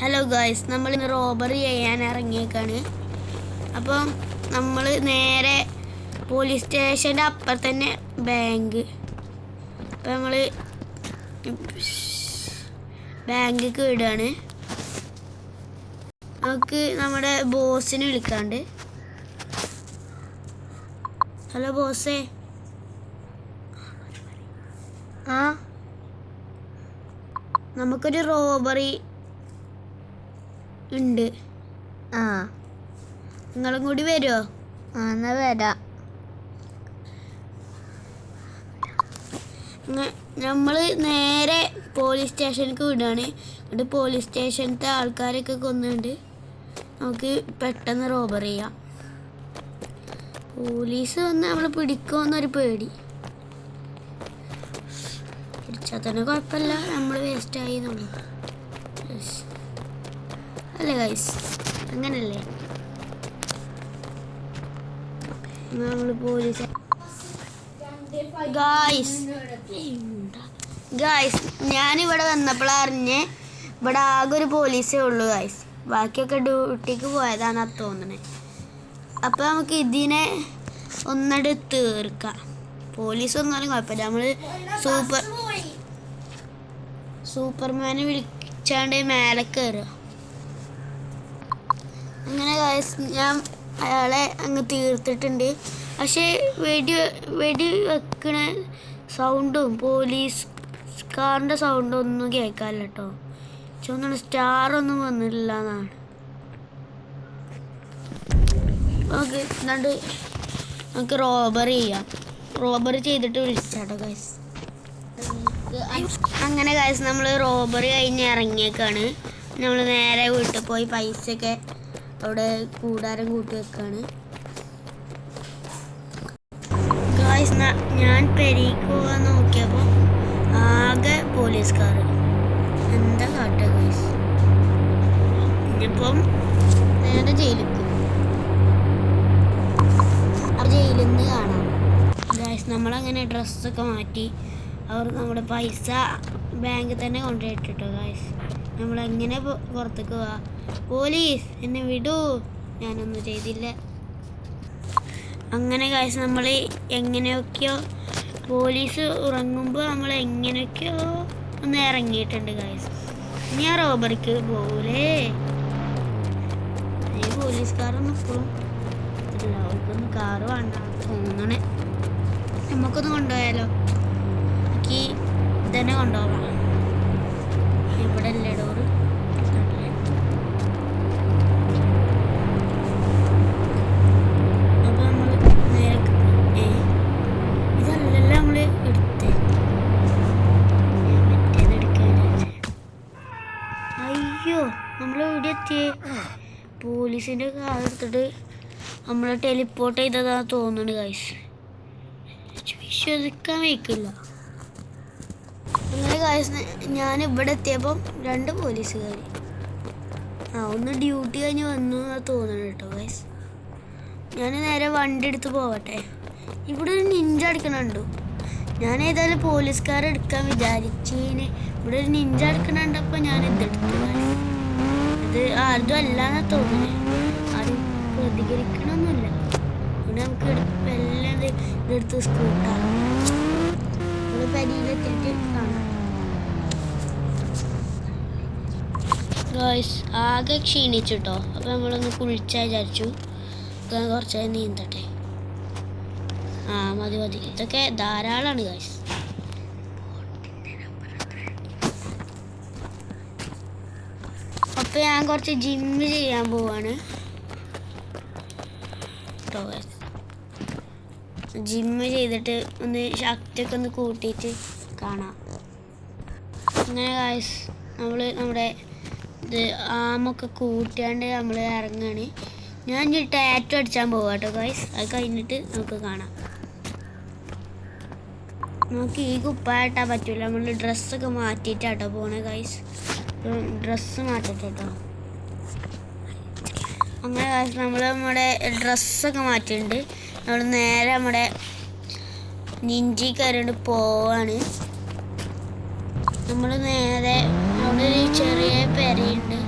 Hello guys, നമ്മൾ ഇന്ന് robbery ചെയ്യാൻ ഇറങ്ങിയേക്കാണ്. അപ്പം നമ്മൾ നേരെ പോലീസ് സ്റ്റേഷൻ്റെ അപ്പുറത്ത് തന്നെ ബാങ്ക്. അപ്പം നമ്മൾ ബാങ്കിലേക്ക് വിടുകയാണ്. നമുക്ക് നമ്മുടെ ബോസിനെ വിളിക്കാണ്ട്. ഹലോ ബോസേ. നമുക്കൊരു റോബറി ഉണ്ട്. നിങ്ങളും കൂടി വരുമോ? എന്നാ വരാം. നമ്മൾ നേരെ പോലീസ് സ്റ്റേഷനിലേക്ക് വിടുകയാണ്. എന്നിട്ട് പോലീസ് സ്റ്റേഷനത്തെ ആൾക്കാരൊക്കെ കൊന്നുകൊണ്ട് നമുക്ക് പെട്ടെന്ന് റോബറി ചെയ്യാം. പോലീസ് വന്ന് നമ്മൾ പിടിക്കുമെന്നൊരു പേടി. പിടിച്ചാൽ തന്നെ കുഴപ്പമില്ല, നമ്മൾ വേസ്റ്റായി നമ്മൾ. അല്ലേ ഗൈസ്? അങ്ങനല്ലേ നമ്മൾ പോലീസ്. ഗായ്സ് ഞാനിവിടെ വന്നപ്പോഴാണ് അറിഞ്ഞ് ഇവിടെ ആകെ ഒരു പോലീസേ ഉള്ളൂ ഗായ്സ്. ബാക്കിയൊക്കെ ഡ്യൂട്ടിക്ക് പോയതാണെന്നാണ് തോന്നണേ. അപ്പോൾ നമുക്ക് ഇതിനെ ഒന്നെടുത്ത് തീർക്കാം. പോലീസ് വന്നാലും കുഴപ്പമില്ല, നമ്മൾ സൂപ്പർമാനെ വിളിച്ചാണ്ട് മേലെ കയറുക. അങ്ങനെ ഗായ്സ് ഞാൻ അയാളെ അങ്ങ് തീർത്തിട്ടുണ്ട്. പക്ഷേ വെടി വെക്കണ സൗണ്ടും പോലീസ് കാറിൻ്റെ സൗണ്ടും ഒന്നും കേൾക്കാമല്ലോ കേട്ടോ. ചുവന്ന സ്റ്റാറൊന്നും വന്നിട്ടില്ല എന്നാണ്. ഓക്കെ, എന്നിട്ട് നമുക്ക് റോബറി ചെയ്യാം. റോബറി ചെയ്തിട്ട് വിളിച്ചാട്ടോ ഗൈസ്. അങ്ങനെ ഗൈസ് നമ്മൾ റോബറി കഴിഞ്ഞ് ഇറങ്ങിയേക്കാണ്. നമ്മൾ നേരെ വീട്ടിൽ പോയി പൈസയൊക്കെ അവിടെ കൂടാരം കൂട്ടി വെക്കാണ്. ഗായ്സ് ഞാൻ പെരീക്ക് പോകാൻ നോക്കിയപ്പോൾ ആകെ പോലീസുകാർ. എന്താ കാട്ടുക ഗായ്സ്? ഇനിയിപ്പം നേരെ ജയിലിൽ പോകും. ആ ജയിലിൽ നിന്ന് കാണാം ഗായ്സ്. നമ്മളങ്ങനെ ഡ്രസ്സൊക്കെ മാറ്റി അവർ നമ്മുടെ പൈസ ബാങ്കിൽ തന്നെ കൊണ്ടുപോയിട്ടോ ഗായ്സ്. നമ്മളെങ്ങനെ പുറത്തേക്ക് പോവാ? പോലീസ് എന്നെ വിടൂ, ഞാനൊന്നും ചെയ്തില്ല. അങ്ങനെ ഗായ്സ് നമ്മൾ എങ്ങനെയൊക്കെയോ പോലീസ് ഉറങ്ങുമ്പോൾ നമ്മൾ എങ്ങനെയൊക്കെയോ ഒന്ന് ഇറങ്ങിയിട്ടുണ്ട് ഗായ്സ്. ഞാൻ റോബറിക്ക് പോകൂലേ. ഈ പോലീസുകാരൊന്നും ഇപ്പോഴും അവർക്കൊന്നും കാറ് വേണ്ട തോന്നണേ. നമുക്കൊന്ന് കൊണ്ടുപോയാലോ? എനിക്ക് ഇതന്നെ കൊണ്ടുപോകാം. ഇവിടെ അല്ലേ ഡോറ്? പോലീസിൻ്റെ കാർ എടുത്തിട്ട് നമ്മളെ ടെലിപ്പോർട്ട് ചെയ്തതാണെന്ന് തോന്നുന്നുണ്ട് ഗൈസ്. വിശ്വസിക്കാൻ വയ്ക്കില്ല. അങ്ങനെ ഗൈസ് ഞാൻ ഇവിടെ എത്തിയപ്പം 2 പോലീസുകാർ ഒന്ന് ഡ്യൂട്ടി കഴിഞ്ഞ് വന്നു എന്നാണ് തോന്നുന്നത് കേട്ടോ ഗൈസ്. ഞാൻ നേരെ വണ്ടി എടുത്ത് പോവട്ടെ. ഇവിടെ ഒരു നിഞ്ച അടിക്കണുണ്ടോ? ഞാൻ ഏതായാലും പോലീസുകാരെ എടുക്കാൻ വിചാരിച്ചതിന് ഇവിടെ ഒരു നിഞ്ച അടിക്കണുണ്ടപ്പോൾ ഞാൻ ഇതെടുത്തു. ഇത് ആർക്കും അല്ലാന്നാ തോന്നുന്നത്. ആരും പ്രതികരിക്കണമൊന്നുമില്ല. പിന്നെ നമുക്ക് എല്ലാം ഇതെടുത്ത് സ്കൂട്ടാണ് നമ്മൾ പരിയിലെത്തിയിട്ട് കാണാം. ഗായ്സ് ആകെ ക്ഷീണിച്ചിട്ടോ. അപ്പോൾ നമ്മളൊന്ന് കുളിച്ചാൽ വിചാരിച്ചു. കുറച്ച് നീന്തട്ടെ. മതി. ഇതൊക്കെ ധാരാളമാണ് ഗായ്സ്. അപ്പോൾ ഞാൻ കുറച്ച് ജിമ്മ് ചെയ്യാൻ പോവാണ് കേട്ടോ. ജിമ്മ് ചെയ്തിട്ട് ഒന്ന് ശക്തിയൊക്കെ ഒന്ന് കൂട്ടിയിട്ട് കാണാം. അങ്ങനെ ഗായ്സ് നമ്മുടെ ഇത് ആമൊക്കെ കൂട്ടിയാണ്ട് നമ്മൾ ഇറങ്ങുകയാണ്. ഞാൻ ഇനി ടാറ്റു അടിച്ചാൻ പോവാം കേട്ടോ ഗായ്സ്. അത് കഴിഞ്ഞിട്ട് നമുക്ക് കാണാം. നമുക്ക് ഈ കുപ്പായിട്ടാൻ പറ്റില്ല. നമ്മൾ ഡ്രസ്സൊക്കെ മാറ്റിയിട്ടാട്ടോ പോണേ ഗായ്സ്. ഡ്രസ്സ് മാറ്റട്ടെ കേട്ടോ. അങ്ങനെ ഗായ്സ് നമ്മുടെ ഡ്രസ്സൊക്കെ മാറ്റിയിട്ടുണ്ട്. നമ്മൾ നേരെ നമ്മുടെ നിഞ്ചി കയറിയിട്ട് പോവാണ്. നമ്മൾ നേരെ അവിടെ ഒരു ചെറിയ പെരയുണ്ട്.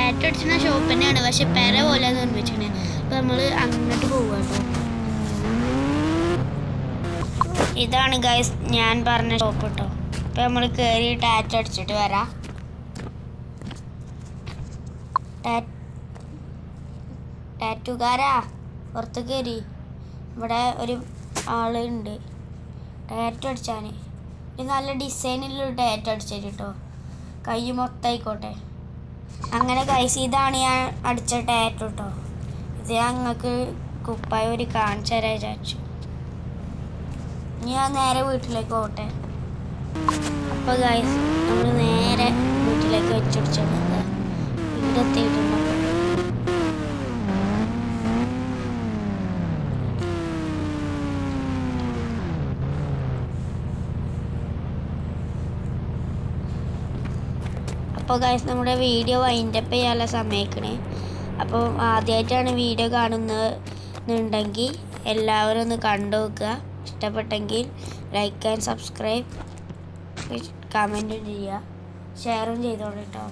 ടാറ്റോ അടിച്ചിരുന്ന ഷോപ്പ് തന്നെയാണ്, പക്ഷെ പെര പോലെ നിർമ്മിച്ചാണ്. അപ്പം നമ്മൾ അങ്ങോട്ട് പോവുക കേട്ടോ. ഇതാണ് ഗൈസ് ഞാൻ പറഞ്ഞ ഷോപ്പ് കേട്ടോ. അപ്പം നമ്മൾ കയറി ടാറ്റോ അടിച്ചിട്ട് വരാം. ടാറ്റുകാരാ പുറത്ത് കയറി. ഇവിടെ ഒരു ആളുണ്ട് ടാറ്റോ അടിച്ചാൻ. ഇത് നല്ല ഡിസൈനിലുള്ള ടാറ്റോ അടിച്ചത് കേട്ടോ, കൈ മൊത്തമായിക്കോട്ടെ. അങ്ങനെ ഗൈസ് ഇതാണ് ഞാൻ അടിച്ച ടാറ്റോ കേട്ടോ. ഇത് ഞങ്ങൾക്ക് കുപ്പായ ഒരു കാണിച്ചു തരാൻ വിചാരിച്ചു. ഞാൻ നേരെ വീട്ടിലേക്ക് പോകട്ടെ. അപ്പോൾ ഗൈസ് നമ്മൾ നേരെ വീട്ടിലേക്ക് വെച്ചടിച്ചിട്ടുണ്ട്. ഇവിടെ എത്തിയിട്ടുണ്ട്. അപ്പോൾ ഗൈസ് നമ്മുടെ വീഡിയോ വൈൻഡപ്പ് ചെയ്യാനുള്ള സമയക്കണേ. അപ്പോൾ ആദ്യമായിട്ടാണ് വീഡിയോ കാണുന്നുണ്ടെങ്കിൽ എല്ലാവരും ഒന്ന് കണ്ടു നോക്കുക. ഇഷ്ടപ്പെട്ടെങ്കിൽ ലൈക്ക് ആൻഡ് സബ്സ്ക്രൈബ്, കമൻറ്റും ചെയ്യുക, ഷെയറും ചെയ്തോളൂ കേട്ടോ.